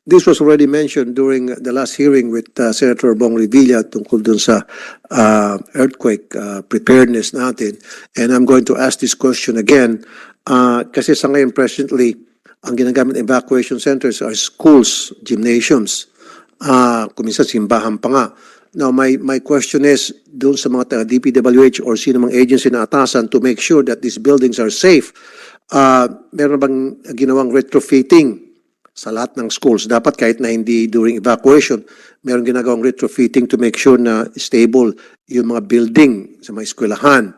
this was already mentioned during the last hearing with Senator Bong Revilla tungkol dun sa earthquake preparedness natin. And I'm going to ask this question again kasi sa ngayon presently, ang ginagamit evacuation centers are schools, gymnasiums, kuminsan simbahan pa nga. Now, my question is, doon sa mga taga DPWH or sino mang agency na atasan to make sure that these buildings are safe, meron bang ginawang retrofitting sa lahat ng schools? Dapat kahit na hindi during evacuation, meron ginagawang retrofitting to make sure na stable yung mga building sa mga eskwelahan.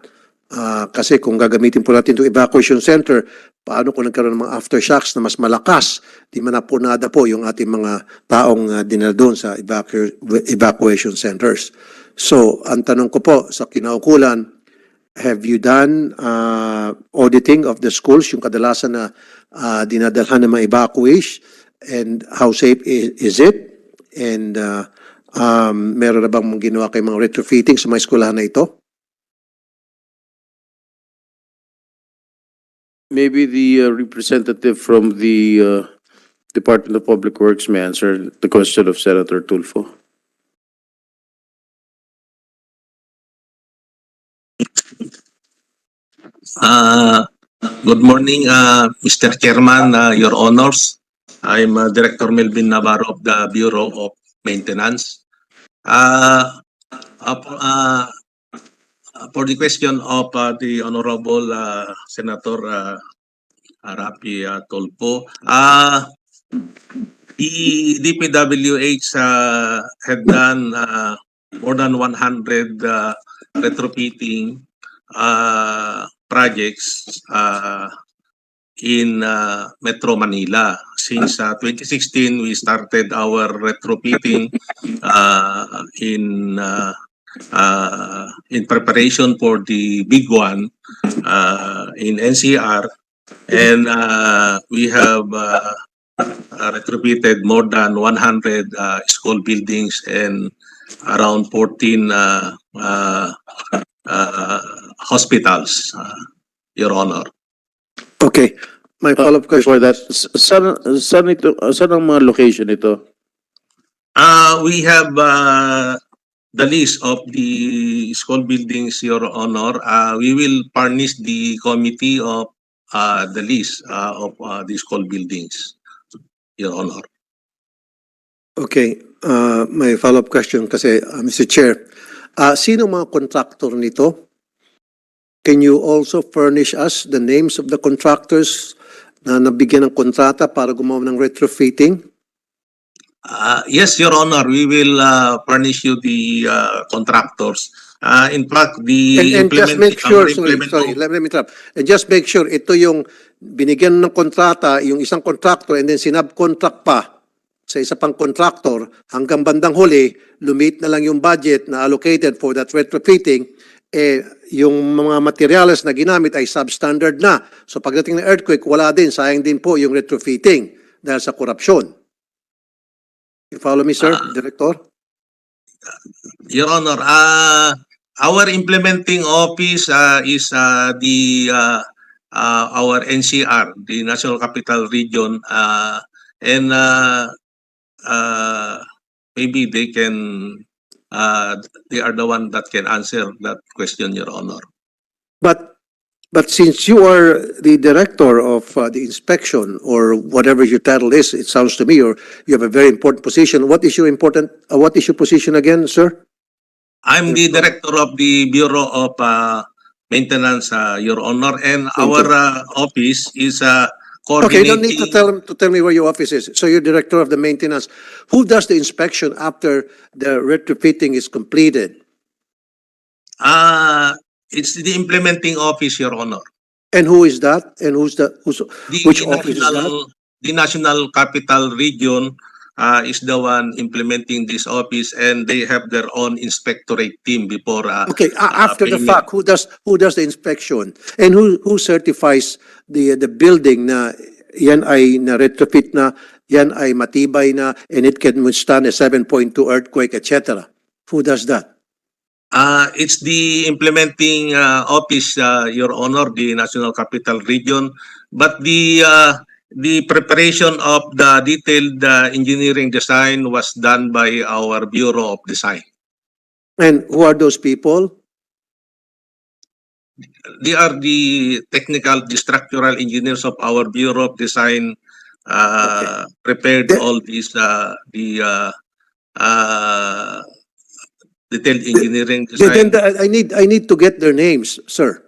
Kasi kung gagamitin po natin itong evacuation center, paano kung nagkaroon ng mga aftershocks na mas malakas, di manapunada po yung ating mga taong dinala doon sa evacuation centers. So, ang tanong ko po sa kinaukulan, have you done auditing of the schools, yung kadalasan na dinadalhan ng mga evacuees, and how safe is it? And meron na bang ginawa kayong mga retrofitting sa mga eskwelahan na ito? Maybe the representative from the Department of Public Works may answer the question of Senator Tulfo. Good morning, Mr. Chairman, Your Honors. I'm Director Melvin Navarro of the Bureau of Maintenance. For the question of the Honorable Senator Raffy Tulfo, the DPWH had done more than 100 retrofitting projects in Metro Manila. Since 2016, we started our retrofitting in preparation for the big one in NCR, and we have retrofitted more than 100 school buildings and around 14 hospitals, Your Honor. Okay. My follow-up question. Before that, saan ang mga location ito? We have the list of the school buildings, Your Honor. We will furnish the committee of the list of the school buildings, Your Honor. Okay. My follow-up question kasi, Mr. Chair, sino mga contractor nito? Can you also furnish us the names of the contractors na nabigyan ng kontrata para gumawa ng retrofitting? Yes, Your Honor. We will furnish you the contractors. In fact, the And just make sure, sorry, let me interrupt. And just make sure, ito yung binigyan ng kontrata, yung isang contractor, and then sinabcontract pa sa isa pang contractor, hanggang bandang huli, lumit na lang yung budget na allocated for that retrofitting, yung mga materials na ginamit ay substandard na. So pagdating ng earthquake, wala din, sayang din po yung retrofitting dahil sa korupsyon. You follow me, sir, Director? Your Honor, our implementing office is our NCR, the National Capital Region, and maybe they are the one that can answer that question, Your Honor. But since you are the director of the inspection or whatever your title is, it sounds to me you have a very important position. What is your position again, sir? I'm the director of the Bureau of Maintenance, Your Honor, and our office is Okay, you don't coordinating. need to tell me where your office is. So you're director of the maintenance. Who does the inspection after the retrofitting is completed? It's the implementing office, Your Honor. And who is that? And which office is that? The National Capital Region is the one implementing this office, and they have their own inspectorate team before. Okay, after the fact, who does the inspection? And who certifies the building na yan ay na retrofit na, yan ay matibay na, and it can withstand a 7.2 earthquake, etc. Who does that? It's the implementing office, Your Honor, the National Capital Region, but the the preparation of the detailed engineering design was done by our Bureau of Design. And who are those people? They are the structural engineers of our Bureau of Design. Prepared The- all these detailed engineering Then design. I need to get their names, sir.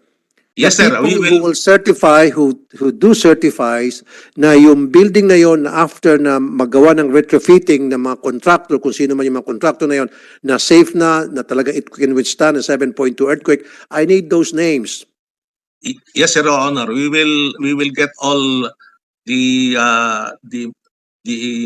The Yes, sir. people We who will. will certify, who do certifies na yung building na yon after na magawa ng retrofitting ng mga contractor, kung sino man yung mga contractor na yon, na safe na talaga it can withstand a 7.2 earthquake, I need those names. Yes, Your Honor. We will get all the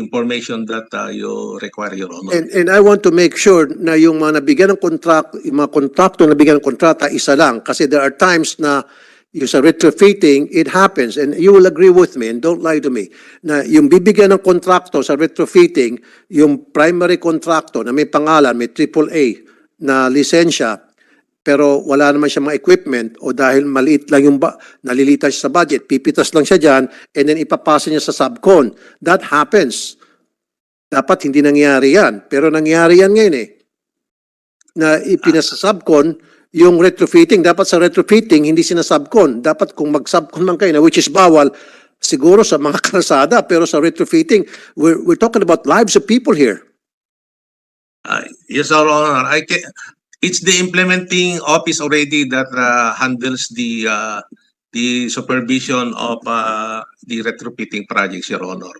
information that you require, Your Honor. And I want to make sure na yung mga nabigyan ng contract, yung mga kontrakto na nabigyan ng kontrata, isa lang. Kasi there are times na yung sa retrofitting, it happens. And you will agree with me, and don't lie to me, na yung bibigyan ng kontrakto sa retrofitting, yung primary kontrakto na may pangalan, may AAA na lisensya, pero wala naman siya mga equipment o dahil maliit lang yung nalilitas siya sa budget, pipitas lang siya dyan, and then ipapasa niya sa subcon. That happens. Dapat hindi nangyari yan. Pero nangyari yan ngayon eh. Na ipinasa subcon yung retrofitting. Dapat sa retrofitting, hindi sinasubcon. Dapat kung mag-subcon man kayo, na which is bawal, siguro sa mga kalsada, pero sa retrofitting, we're talking about lives of people here. Yes, Your Honor. It's the implementing office already that handles the supervision of the retrofitting projects, Your Honor.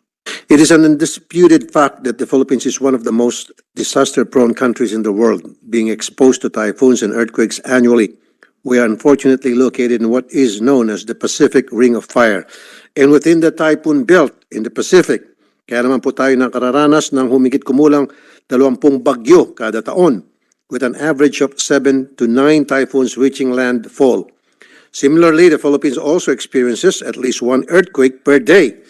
It is an undisputed fact that the Philippines is one of the most disaster-prone countries in the world, being exposed to typhoons and earthquakes annually. We are unfortunately located in what is known as the Pacific Ring of Fire. And within the typhoon belt in the Pacific, kaya naman po tayo nakararanas ng humigit kumulang 20 bagyo kada taon, with an average of 7 to 9 typhoons reaching landfall. Similarly, the Philippines also experiences at least one earthquake per day.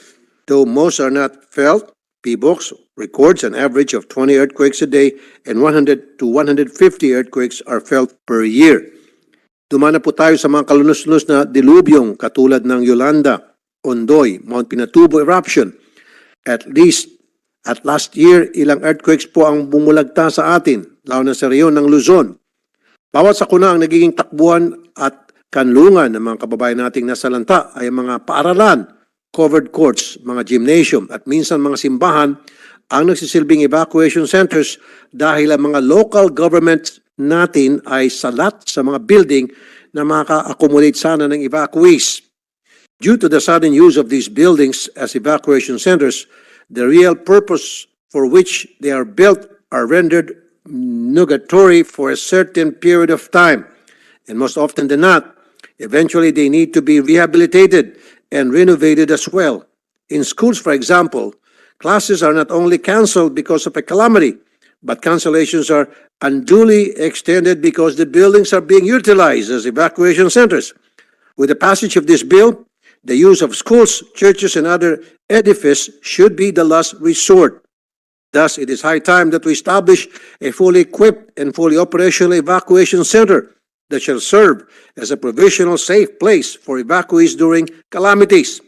Though most are not felt, PBOX records an average of 20 earthquakes a day and 100 to 150 earthquakes are felt per year. Dumana po tayo sa mga kalunos-lunos na dilubyong katulad ng Yolanda, Ondoy, Mount Pinatubo eruption. At last year, ilang earthquakes po ang bumulagta sa atin, lalo na sa reyon ng Luzon. Bawat sakuna ang nagiging takbuhan at kanlungan ng mga kababayan nating nasalanta ay mga paaralan, covered courts, mga gymnasium at minsan mga simbahan ang nagsisilbing evacuation centers dahil ang mga local government natin ay salat sa mga building na maka-accommodate sana ng evacuees. Due to the sudden use of these buildings as evacuation centers, the real purpose for which they are built are rendered nugatory for a certain period of time. And most often than not, eventually they need to be rehabilitated and renovated as well. In schools, for example, classes are not only canceled because of a calamity, but cancellations are unduly extended because the buildings are being utilized as evacuation centers. With the passage of this bill, the use of schools, churches, and other edifices should be the last resort. Thus, it is high time that we establish a fully equipped and fully operational evacuation center that shall serve as a provisional safe place for evacuees during calamities.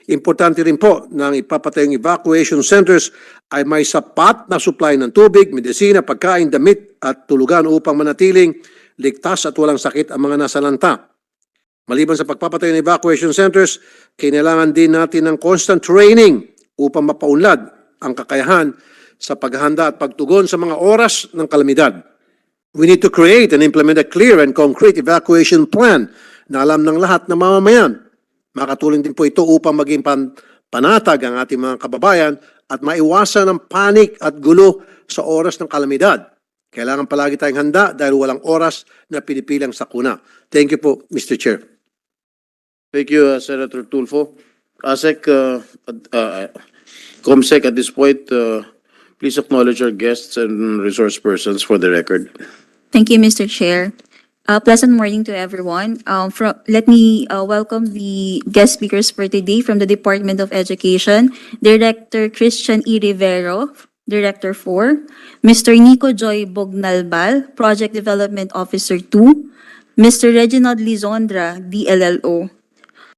Importante rin po na ang ipapatayong evacuation centers ay may sapat na supply ng tubig, medisina, pagkain, damit at tulugan upang manatiling ligtas at walang sakit ang mga nasalanta. Maliban sa pagpapatayo ng evacuation centers, kailangan din natin ng constant training upang mapaunlad ang kakayahan sa paghahanda at pagtugon sa mga oras ng kalamidad. We need to create and implement a clear and concrete evacuation plan na alam ng lahat ng mamamayan. Makatulong din po ito upang maging panatag ang ating mga kababayan at maiwasan ang panic at gulo sa oras ng kalamidad. Kailangan palagi tayong handa dahil walang oras na pinipilang sakuna. Thank you po, Mr. Chair. Thank you, Senator Tulfo. COMSEC, at this point, please acknowledge our guests and resource persons for the record. Thank you, Mr. Chair. Pleasant morning to everyone. Let me welcome the guest speakers for today from the Department of Education, Director Christian E. Rivero, Director 4, Mr. Nico Joy Bognalbal, Project Development Officer 2, Mr. Reginald Lizondra, DLLO.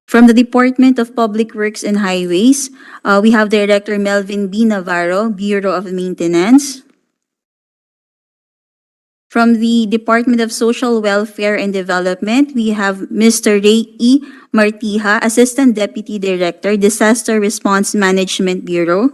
From the Department of Public Works and Highways, we have Director Melvin B. Navarro, Bureau of Maintenance. From the Department of Social Welfare and Development, we have Mr. Ray E. Martija, Assistant Deputy Director, Disaster Response Management Bureau.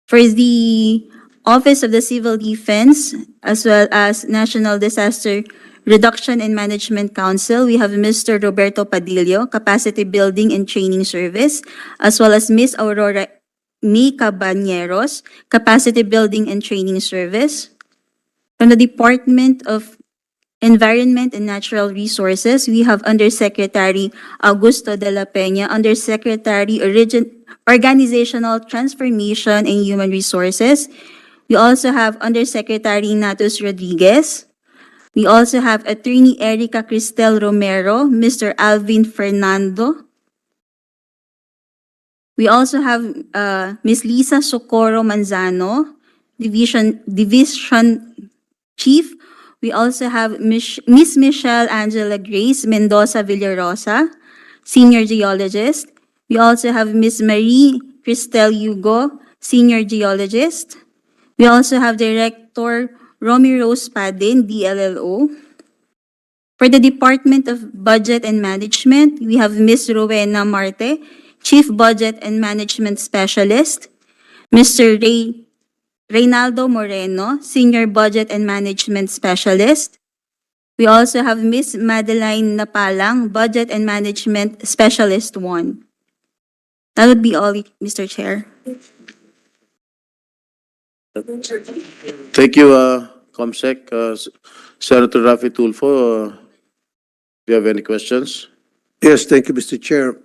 For the Office of the Civil Defense, as well as National Disaster Reduction and Management Council, we have Mr. Roberto Padillo, Capacity Building and Training Service, as well as Ms. Aurora May Cabañeros, Capacity Building and Training Service. From the Department of Environment and Natural Resources, we have Undersecretary Augusto de la Peña, Undersecretary Organizational Transformation and Human Resources. We also have Undersecretary Natus Rodriguez. We also have Attorney Erica Cristel Romero, Mr. Alvin Fernando. We also have Ms. Lisa Socorro Manzano, Division Chief. We also have Miss Michelle Angela Grace Mendoza Villarosa, Senior Geologist. We also have Ms. Marie Cristel Hugo, Senior Geologist. We also have Director Romy Rose Padin, DLLO. For the Department of Budget and Management, we have Ms. Rowena Marte, Chief Budget and Management Specialist. Mr. Reynaldo Moreno, Senior Budget and Management Specialist. We also have Ms. Madeline Napalang, Budget and Management Specialist 1. That would be all, Mr. Chair. Thank you, Comsec. Senator Raffy Tulfo, do you have any questions? Yes, thank you, Mr. Chair.